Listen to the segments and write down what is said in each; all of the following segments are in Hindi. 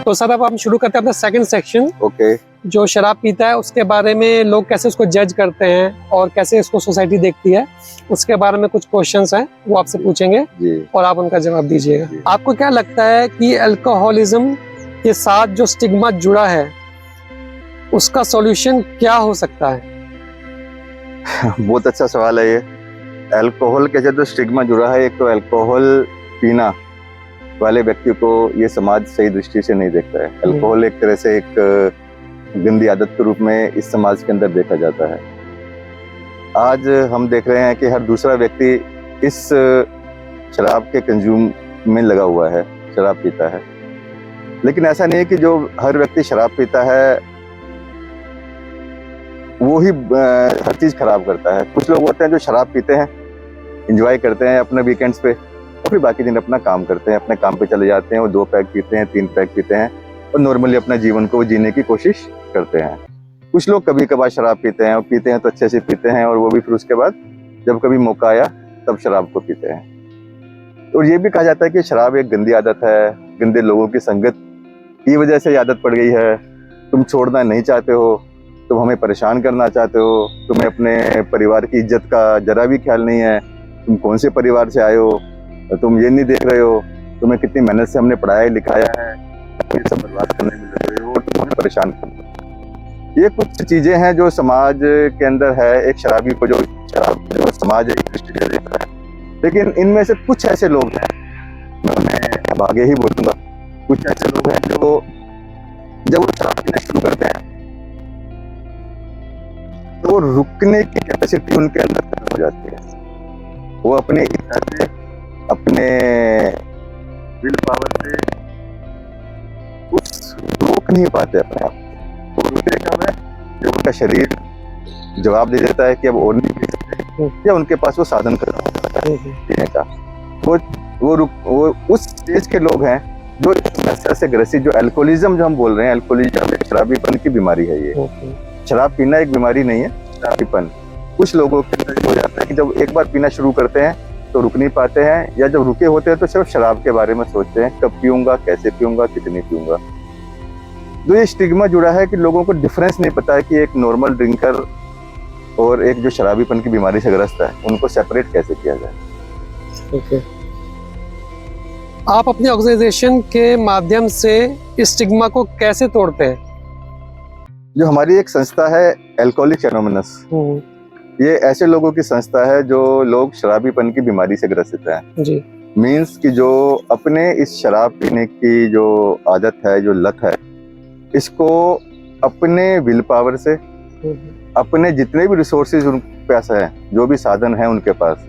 तो सर अब हम शुरू करते हैं अपना सेकंड सेक्शन। ओके। जो शराब पीता है उसके बारे में लोग कैसे उसको जज करते हैं और कैसे इसको सोसाइटी देखती है, उसके बारे में कुछ क्वेश्चंस हैं वो आपसे पूछेंगे जी। और आप उनका जवाब दीजिएगा। जी। आपको क्या लगता है कि अल्कोहलिज्म के साथ जो स्टिग्मा जुड़ा है उसका सॉल्यूशन क्या हो सकता है? बहुत अच्छा सवाल है ये। अल्कोहल के साथ जो स्टिग्मा जुड़ा है, एक तो अल्कोहल पीना वाले व्यक्ति को ये समाज सही दृष्टि से नहीं देखता है। अल्कोहल एक तरह से एक गंदी आदत के रूप में इस समाज के अंदर देखा जाता है। आज हम देख रहे हैं कि हर दूसरा व्यक्ति इस शराब के कंज्यूम में लगा हुआ है, शराब पीता है। लेकिन ऐसा नहीं है कि जो हर व्यक्ति शराब पीता है वो ही हर चीज खराब करता है। कुछ लोग होते हैं जो शराब पीते हैं, एंजॉय करते हैं अपने वीकेंड्स पे, और फिर बाकी दिन अपना काम करते हैं, अपने काम पे चले जाते हैं और 2 पैक पीते हैं, 3 पैक पीते हैं और नॉर्मली अपना जीवन को जीने की कोशिश करते हैं। कुछ लोग कभी कभार शराब पीते हैं और पीते हैं तो अच्छे से पीते हैं, और वो भी फिर उसके बाद जब कभी मौका आया तब शराब को पीते हैं। और ये भी कहा जाता है कि शराब एक गंदी आदत है, गंदे लोगों की संगत की वजह से आदत पड़ गई है, तुम छोड़ना नहीं चाहते हो, तुम हमें परेशान करना चाहते हो, तुम्हें अपने परिवार की इज्जत का जरा भी ख्याल नहीं है, तुम कौन से परिवार से आए हो, तुम ये नहीं देख रहे हो, तुम्हें कितनी मेहनत से हमने पढ़ाया लिखाया है, ये सब बर्बाद करने में लग रहे हो और तुम हमें परेशान कर रहे हो। ये कुछ चीजें हैं जो समाज के अंदर है, एक शराबी को जो शराब जो समाज एक दृष्टि से देख रहा है। लेकिन इनमें से कुछ ऐसे लोग हैं, मैं अब आगे ही बोलूंगा, कुछ ऐसे लोग हैं जो जब वो शराब पीना शुरू करते हैं तो रुकने की कैपेसिटी उनके अंदर खत्म हो जाती है। वो अपने इच्छा से, अपने विल पावर से उस रोक नहीं पाते अपने आप को। वो रुकते कब है जब उनका शरीर जवाब दे देता है कि अब और नहीं पी सकते, या उनके पास वो साधन खत्म हो जाता है पीने का। वो उस स्टेज के लोग हैं जो नशे से ग्रसित, जो अल्कोहलिज्म जो हम बोल रहे हैं, अल्कोहलिज्म एक शराबीपन की बीमारी है। ये शराब पीना एक बीमारी नहीं है, शराबीपन कुछ लोगों के अंदर हो जाता है कि जब एक बार पीना शुरू करते हैं तो रुक नहीं पाते हैं, या जब रुके होते हैं तो सिर्फ शराब के बारे में सोचते हैं, कब पीऊंगा, कैसे पीऊंगा, कितनी पीऊंगा। तो ये स्टिग्मा जुड़ा है कि लोगों को डिफरेंस नहीं पता है कि एक नॉर्मल ड्रिंकर और एक जो शराबीपन की बीमारी से ग्रस्त है, उनको सेपरेट कैसे किया जाए। ओके। आप अपनी ऑर्गेनाइजेशन के माध्यम से इस स्टिग्मा को कैसे तोड़ते हैं? जो हमारी एक संस्था है अल्कोहलिक्स एनोनिमस, ये ऐसे लोगों की संस्था है जो लोग शराबीपन की बीमारी से ग्रसित हैं। जी। मीन्स कि जो अपने इस शराब पीने की जो आदत है, जो लत है, इसको अपने विल पावर से, अपने जितने भी रिसोर्सेज उनके पास है, जो भी साधन है उनके पास,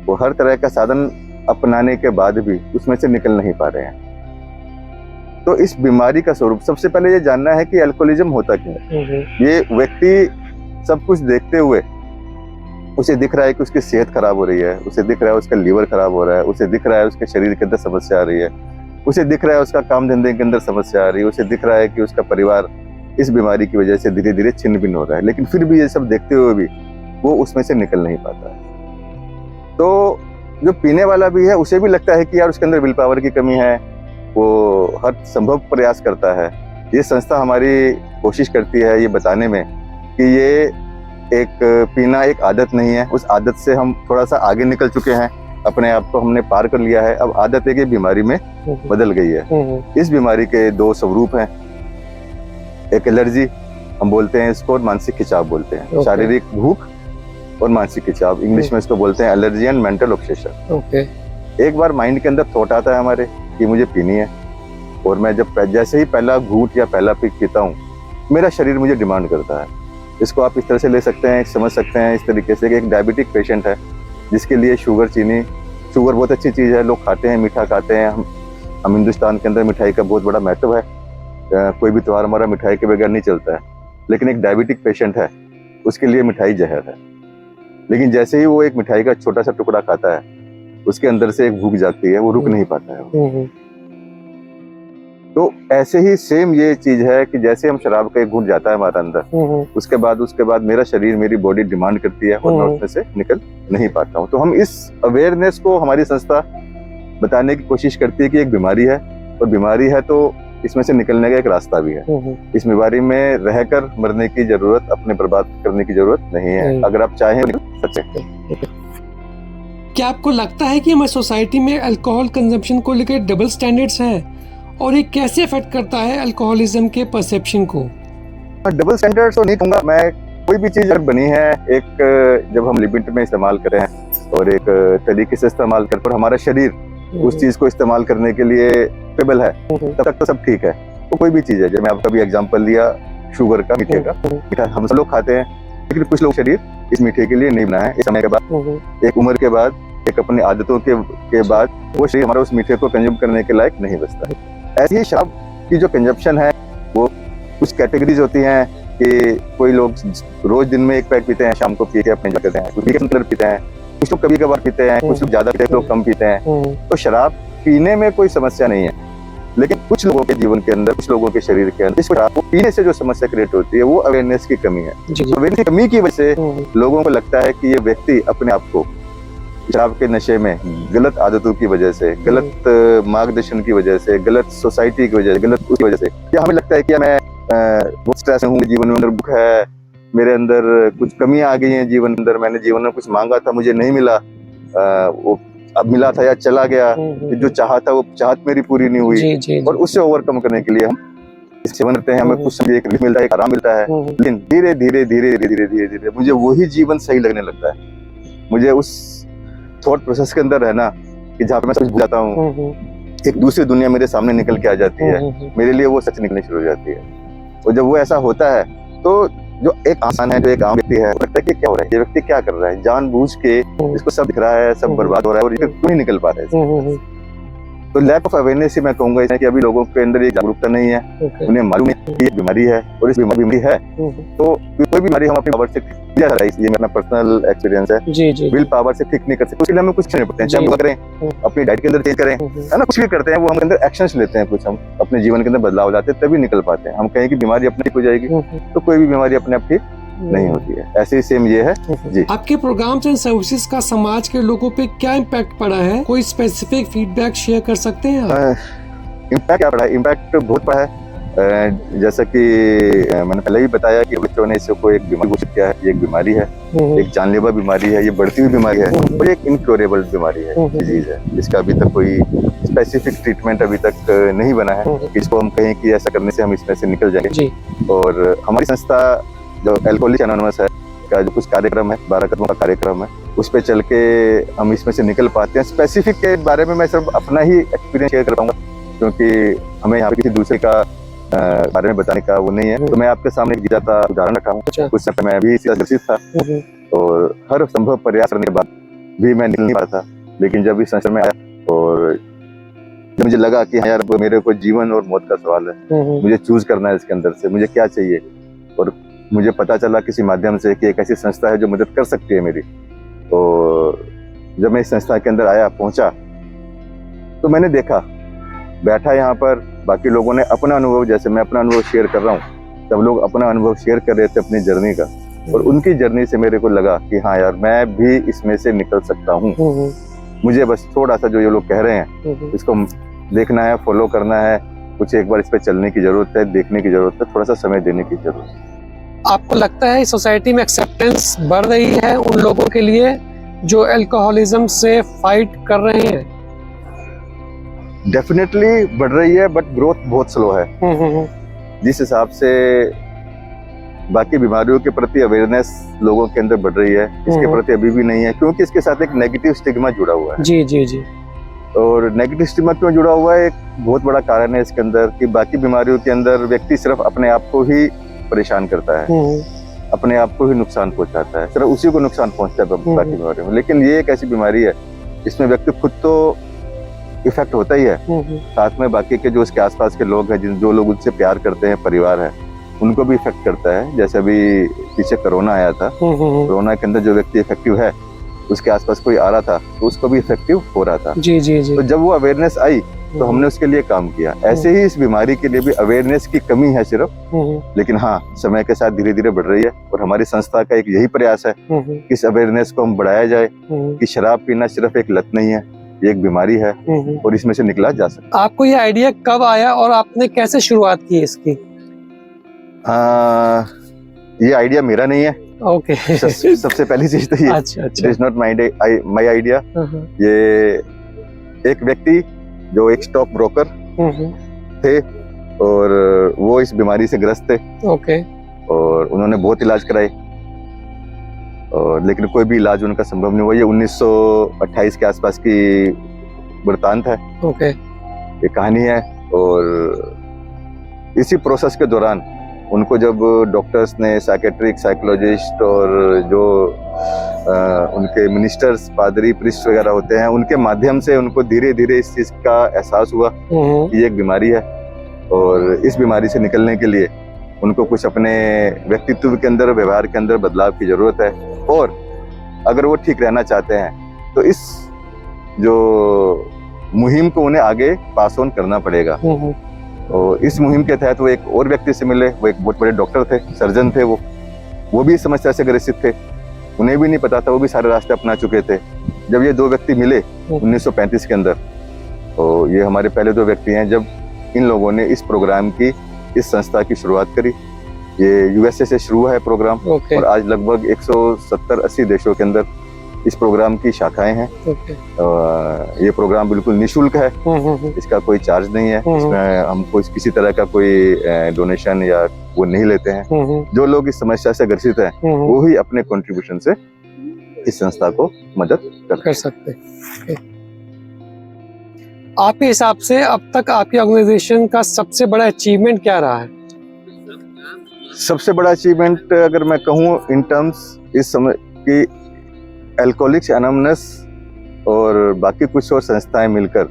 वो हर तरह का साधन अपनाने के बाद भी उसमें से निकल नहीं पा रहे हैं। तो इस बीमारी का स्वरूप सबसे पहले ये जानना है कि अल्कोहलिज्म होता क्या है। ये व्यक्ति सब कुछ देखते हुए उसे दिख रहा है कि उसकी सेहत खराब हो रही है, उसे दिख रहा है उसका लीवर खराब हो रहा है, उसे दिख रहा है उसके शरीर के अंदर समस्या आ रही है, उसे दिख रहा है उसका काम धंधे के अंदर समस्या आ रही है, उसे दिख रहा है कि उसका परिवार इस बीमारी की वजह से धीरे धीरे छिन्न भिन्न हो रहा है। लेकिन फिर भी ये सब देखते हुए भी वो उसमें से निकल नहीं पाता है। तो जो पीने वाला भी है उसे भी लगता है कि यार उसके अंदर विल पावर की कमी है, वो हर संभव प्रयास करता है। ये संस्था हमारी कोशिश करती है ये बताने में कि ये एक पीना एक आदत नहीं है, उस आदत से हम थोड़ा सा आगे निकल चुके हैं, अपने आप को हमने पार कर लिया है। अब आदत एक बीमारी में बदल गई है। इस बीमारी के 2 स्वरूप हैं, एक एलर्जी हम बोलते हैं इसको, और मानसिक खिंचाव बोलते हैं। शारीरिक भूख और मानसिक खिंचाव, इंग्लिश में इसको बोलते हैं एलर्जी एंड मेंटल ऑब्सेशन। एक बार माइंड के अंदर थॉट आता है हमारे कि मुझे पीनी है, और मैं जब जैसे ही पहला घूंट या पहला पीक पीता हूँ, मेरा शरीर मुझे डिमांड करता है। इसको आप इस तरह से ले सकते हैं, समझ सकते हैं इस तरीके से कि एक डायबिटिक पेशेंट है जिसके लिए शुगर बहुत अच्छी चीज़ है, लोग खाते हैं, मीठा खाते हैं। हम हिंदुस्तान के अंदर मिठाई का बहुत बड़ा महत्व है, कोई भी त्यौहार हमारा मिठाई के बगैर नहीं चलता है। लेकिन एक डायबिटिक पेशेंट है, उसके लिए मिठाई जहर है। लेकिन जैसे ही वो एक मिठाई का छोटा सा टुकड़ा खाता है, उसके अंदर से एक भूख जागती है, वो रुक नहीं पाता है। तो ऐसे ही सेम ये चीज है कि जैसे हम शराब का एक घूंट जाता है हमारे अंदर, उसके बाद मेरा शरीर, मेरी बॉडी डिमांड करती है और मैं उसमें से निकल नहीं पाता हूँ। तो हम इस अवेयरनेस को हमारी संस्था बताने की कोशिश करती है कि एक बीमारी है, और बीमारी है तो इसमें से निकलने का एक रास्ता भी है। इस बीमारी में रहकर मरने की जरूरत, अपने बर्बाद करने की जरूरत नहीं है। अगर आप चाहें सकते हैं। क्या आपको लगता है कि हमारी सोसाइटी में अल्कोहल कंजम्पशन को लेकर डबल स्टैंडर्ड्स हैं और ये कैसे अफेक्ट करता है अल्कोहलिज्म के परसेप्शन को? डबल स्टैंडर्ड्स तो नहीं कहूँगा मैं। कोई भी चीज अगर बनी है एक जब हम लिमिट में इस्तेमाल करें और एक तरीके से इस्तेमाल कर, और हमारा शरीर उस चीज को इस्तेमाल करने के लिए केपेबल है, तब तक तो सब ठीक है। तो कोई भी चीज है, जैसे मैं आपका भी एग्जांपल दिया शुगर का, मीठे का, मीठा हम सब लोग खाते हैं, लेकिन कुछ लोग शरीर इस मीठे के लिए नहीं बना है। इस समय के बाद, एक उम्र के बाद, एक अपनी आदतों के बाद वो शरीर हमारा उस मीठे को कंज्यूम करने के लायक नहीं बचता है। ऐसी ही शराब की जो कंजप्शन है वो कुछ कैटेगरीज होती हैं कि कोई लोग रोज दिन में एक पैक पीते हैं, शाम को पी के अपने एंजॉय करते हैं, कुछ वीकेंड पीते हैं, कुछ लोग कभी कभार पीते हैं, कुछ लोग ज्यादा पीते हैं, लोग कम पीते हैं। तो शराब पीने में कोई समस्या नहीं है, लेकिन कुछ लोगों के जीवन के अंदर, कुछ लोगों के शरीर के अंदर इस शराब को पीने से जो समस्या क्रिएट होती है वो अवेयरनेस की कमी है। अवेयरनेस की कमी की वजह से लोगों को लगता है कि ये व्यक्ति अपने आप को शराब के नशे में गलत आदतों की वजह से, गलत मार्गदर्शन की वजह से, गलत सोसाइटी की वजह से, गलत उसकी वजह से, या हमें लगता है कि मैं बहुत स्ट्रेस में हूँ, जीवन में अंदर दुख है, मेरे अंदर कुछ कमियां आ गई हैं जीवन अंदर, मैंने जीवन में कुछ मांगा था मुझे नहीं मिला, वो अब मिला था या चला गया, जो चाहा था वो चाहत मेरी पूरी नहीं हुई, और उससे ओवरकम करने के लिए हम सेवन करते हैं। हमें कुछ समय एक रिलीफ मिलता है, एक आराम मिलता है, लेकिन धीरे धीरे धीरे धीरे धीरे धीरे मुझे वही जीवन सही लगने लगता है। मुझे उस थॉट प्रोसेस के अंदर रहना कि जहाँ पे मैं सब भूल जाता हूँ, एक दूसरी दुनिया मेरे सामने निकल के आ जाती है, मेरे लिए वो सच निकलनी शुरू हो जाती है। और जब वो ऐसा होता है तो जो एक आसान है, जो एक आम व्यक्ति है, लगता है कि क्या हो रहा है, ये व्यक्ति क्या कर रहा है, जानबूझ के इसको सब दिख रहा है, सब बर्बाद हो रहा है, और ये क्यों नहीं निकल पा रहा है। तो लैक ऑफ अवेयरनेस ही मैं कहूंगा इसमें कि अभी लोगों के अंदर ये जागरूकता नहीं है, उन्हें मालूम है कि ये बीमारी है, और इस बीमारी है तो कोई बीमारी हम अपनी पावर से ठीक कर, ये मेरा पर्सनल एक्सपीरियंस है, विल पावर से ठीक नहीं कर सकते, उसके लिए हमें कुछ करना पड़ता है, चाहे हम करें अपनी डाइट के अंदर चेंज करें, है ना, कुछ भी करते हैं, वो हम अंदर एक्शंस लेते हैं, कुछ हम अपने जीवन के अंदर बदलाव लाते हैं, तभी निकल पाते हैं। हम कहें कि बीमारी अपने ठीक हो जाएगी, तो कोई भी बीमारी अपने आप ठीक नहीं होती है। ऐसे ही सेम ये है जी। आपके प्रोग्राम्स एंड सर्विसेज का समाज के लोगों पे क्या इम्पैक्ट पड़ा है? कोई स्पेसिफिक फीडबैक शेयर कर सकते हैं आप? इम्पैक्ट क्या पड़ा है? इम्पैक्ट बहुत पड़ा है। जैसा कि मैंने पहले भी बताया कि बच्चों ने इसको एक बीमारी घोषित किया है, ये एक बीमारी है, एक जानलेवा बीमारी है, ये बढ़ती हुई बीमारी है, और एक इनक्योरेबल बीमारी है, डिजीज है, जिसका अभी तक कोई स्पेसिफिक ट्रीटमेंट अभी तक नहीं बना है। इसको हम कहें कि ऐसा करने से हम इसमें से निकल जाएंगे। और हमारी संस्था जो अल्कोहलिक्स एनोनिमस है का जो कुछ कार्यक्रम है, 12 कदमों का कार्यक्रम है, उस पे चल के हम इसमें से निकल पाते हैं। स्पेसिफिक के बारे में मैं सिर्फ अपना ही एक्सपीरियंस शेयर कर पाऊंगा, क्योंकि हमें यहाँ पे किसी दूसरे का बारे में बताने का वो नहीं है। तो मैं आपके सामने एक जीता था उदाहरण रखा हूँ। कुछ समय मैं भी ग्रसित था, और हर संभव प्रयास करने के बाद भी मैं निकल नहीं पा था। लेकिन जब इस संसार में आया और जब मुझे लगा कि हाँ यार, मेरे को जीवन और मौत का सवाल है, मुझे चूज करना है इसके अंदर से मुझे क्या चाहिए, और मुझे पता चला किसी माध्यम से कि एक ऐसी संस्था है जो मदद कर सकती है मेरी। तो जब मैं इस संस्था के अंदर आया, पहुंचा, तो मैंने देखा, बैठा यहाँ पर बाकी लोगों ने अपना अनुभव, जैसे मैं अपना अनुभव शेयर कर रहा हूँ, सब लोग अपना अनुभव शेयर कर रहे थे अपनी जर्नी का, और उनकी जर्नी से मेरे को लगा कि हाँ यार, मैं भी इसमें से निकल सकता हूँ। मुझे बस थोड़ा सा जो ये लोग कह रहे हैं इसको देखना है, फॉलो करना है, कुछ एक बार इस पर चलने की जरूरत है, देखने की जरूरत है, थोड़ा सा समय देने की जरूरत है। आपको लगता है सोसाइटी में एक्सेप्टेंस बढ़ रही है उन लोगों के लिए जो अल्कोहलिज्म से फाइट कर रहे हैं? डेफिनेटली बढ़ रही है, बट ग्रोथ बहुत स्लो है। जिस हिसाब से बाकी बीमारियों के प्रति अवेयरनेस लोगों के अंदर बढ़ रही है, इसके प्रति अभी भी नहीं है, क्योंकि इसके साथ एक नेगेटिव स्टिग्मा जुड़ा हुआ है। जी जी जी। और नेगेटिव स्टिग्मा क्यों जुड़ा हुआ है? एक बहुत बड़ा कारण है इसके अंदर कि बाकी बीमारियों के अंदर व्यक्ति सिर्फ अपने आप को ही परेशान करता है, अपने आप को ही नुकसान पहुंचाता है, सिर्फ उसी को नुकसान पहुंचता है बाकी बीमारियों में। लेकिन ये एक ऐसी बीमारी है जिसमें व्यक्ति खुद तो इफेक्ट होता ही है, साथ में बाकी के जो उसके आसपास के लोग हैं, जो लोग उससे प्यार करते हैं, परिवार है, उनको भी इफेक्ट करता है। जैसे अभी पीछे कोरोना आया था, कोरोना के अंदर जो व्यक्ति इफेक्टिव है, उसके आसपास कोई आ रहा था तो उसको भी इफेक्टिव हो रहा था। जी जी जी। तो जब वो अवेयरनेस आई तो हमने उसके लिए काम किया। ऐसे ही इस बीमारी के लिए भी अवेयरनेस की कमी है सिर्फ, लेकिन हाँ, समय के साथ धीरे धीरे बढ़ रही है। और हमारी संस्था का एक यही प्रयास है कि इस अवेयरनेस को हम बढ़ाया जाए कि शराब पीना सिर्फ एक लत नहीं है, ये एक बीमारी है और इसमें से निकला जा सकता आपको ये आइडिया कब आया और आपने कैसे शुरुआत की इसकी? है। ये आइडिया मेरा नहीं है। ओके। सबसे पहली चीज तो ये, अच्छा it is not my idea. ये एक व्यक्ति जो एक स्टॉक ब्रोकर थे और वो इस बीमारी से ग्रस्त थे। ओके। और उन्होंने बहुत इलाज कराए और लेकिन कोई भी इलाज उनका संभव नहीं हुआ। ये 1928 के आसपास की वृत्तांत है। ओके। ये कहानी है। और इसी प्रोसेस के दौरान उनको जब डॉक्टर्स ने, साइकेट्रिक, साइकोलॉजिस्ट और जो उनके मिनिस्टर्स, पादरी, प्रीस्ट वगैरह होते हैं, उनके माध्यम से उनको धीरे धीरे इस चीज का एहसास हुआ कि ये एक बीमारी है और इस बीमारी से निकलने के लिए उनको कुछ अपने व्यक्तित्व के अंदर, व्यवहार के अंदर बदलाव की जरूरत है। और अगर वो ठीक रहना चाहते हैं तो इस जो मुहिम को उन्हें आगे पास ऑन करना पड़ेगा। और इस मुहिम के तहत वो एक और व्यक्ति से मिले। वो एक बहुत बड़े डॉक्टर थे, सर्जन थे। वो भी इस समस्या से ग्रसित थे। उन्हें भी नहीं पता था, वो भी सारे रास्ते अपना चुके थे। जब ये दो व्यक्ति मिले 1935 के अंदर, तो ये हमारे पहले दो व्यक्ति हैं जब इन लोगों ने इस प्रोग्राम की, इस संस्था की शुरुआत करी। ये यूएसए से शुरू है प्रोग्राम। और आज लगभग 170-80 देशों के अंदर इस प्रोग्राम की शाखाएं हैं। ये प्रोग्राम बिल्कुल निशुल्क है। इसका कोई चार्ज नहीं है। इसमें हम किसी तरह का कोई डोनेशन या वो नहीं लेते हैं। जो लोग इस समस्या से ग्रसित हैं वो ही अपने कंट्रीब्यूशन से इस संस्था को मदद कर सकते हैं। आपके हिसाब से अब तक आपकी ऑर्गेनाइजेशन का सबसे बड़ा अचीवमेंट क्या रहा है? सबसे बड़ा अचीवमेंट अगर मैं कहूँ इन टर्म्स इस समय की अल्कोहलिक्स एनोनिमस और बाकी कुछ और संस्थाएं मिलकर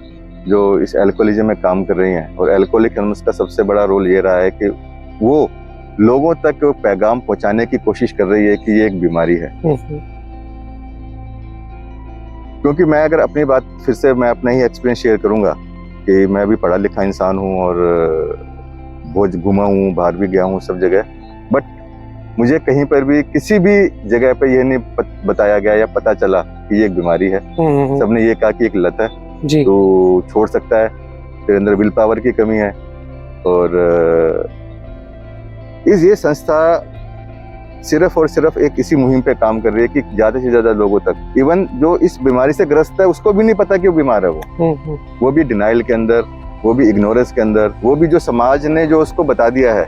जो इस अल्कोहलिज्म में काम कर रही हैं, और अल्कोहलिक एनोनिमस का सबसे बड़ा रोल ये रहा है कि वो लोगों तक पैगाम पहुंचाने की कोशिश कर रही है कि ये एक बीमारी है। क्योंकि मैं अगर अपनी बात फिर से मैं अपना ही एक्सपीरियंस शेयर करूंगा कि मैं भी पढ़ा लिखा इंसान हूं और बहुत घूमा हूं, बाहर भी गया हूं सब जगह, बट मुझे कहीं पर भी किसी भी जगह पे ये नहीं बताया गया या पता चला कि ये एक बीमारी है। सबने ये कहा कि एक लत है जी। तो छोड़ सकता है, तेरे अंदर विल पावर की कमी है। और ये संस्था सिर्फ और सिर्फ एक इसी मुहिम पे काम कर रही है कि ज्यादा से ज्यादा लोगों तक, इवन जो इस बीमारी से ग्रस्त है उसको भी नहीं पता कि वो बीमार है, वो भी डिनाइल के अंदर, वो भी इग्नोरेंस के अंदर, वो भी जो समाज ने जो उसको बता दिया है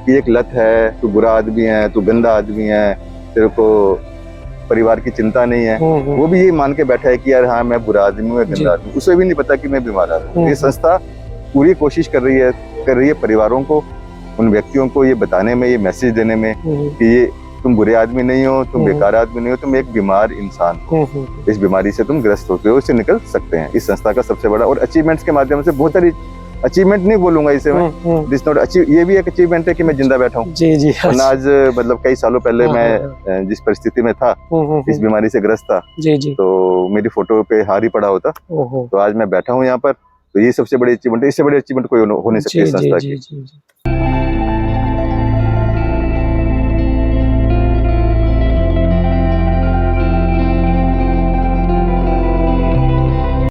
कि एक लत है, तू बुरा आदमी है, तू गंदा आदमी है, तेरे को परिवार की चिंता नहीं है, वो भी ये मान के बैठा है कि यार हाँ मैं बुरा आदमी हूँ, गंदा आदमी। उसे भी नहीं पता कि मैं बीमार हूँ। ये संस्था पूरी कोशिश कर रही है परिवारों को, उन व्यक्तियों को ये बताने में, ये मैसेज देने में कि ये तुम बुरे आदमी नहीं हो, तुम बेकार आदमी नहीं हो, तुम एक बीमार इंसान हो। इस बीमारी से तुम ग्रस्त होते हो, इससे निकल सकते हैं। इस संस्था का सबसे बड़ा, और अचीवमेंट्स के माध्यम से बहुत सारी, अचीवमेंट नहीं बोलूंगा इसे मैं, दिस नॉट अचीव, ये भी एक अचीवमेंट है कि मैं जिंदा बैठा हूँ। जी जी। आज मतलब कई सालों पहले मैं जिस परिस्थिति में था, इस बीमारी से ग्रस्त था, जी जी, तो मेरी फोटो पे हार ही पड़ा होता, तो आज मैं बैठा हूँ यहाँ पर। तो ये सबसे बड़ी अचीवमेंट है, इससे बड़ी अचीवमेंट कोई हो नहीं सकती संस्था की।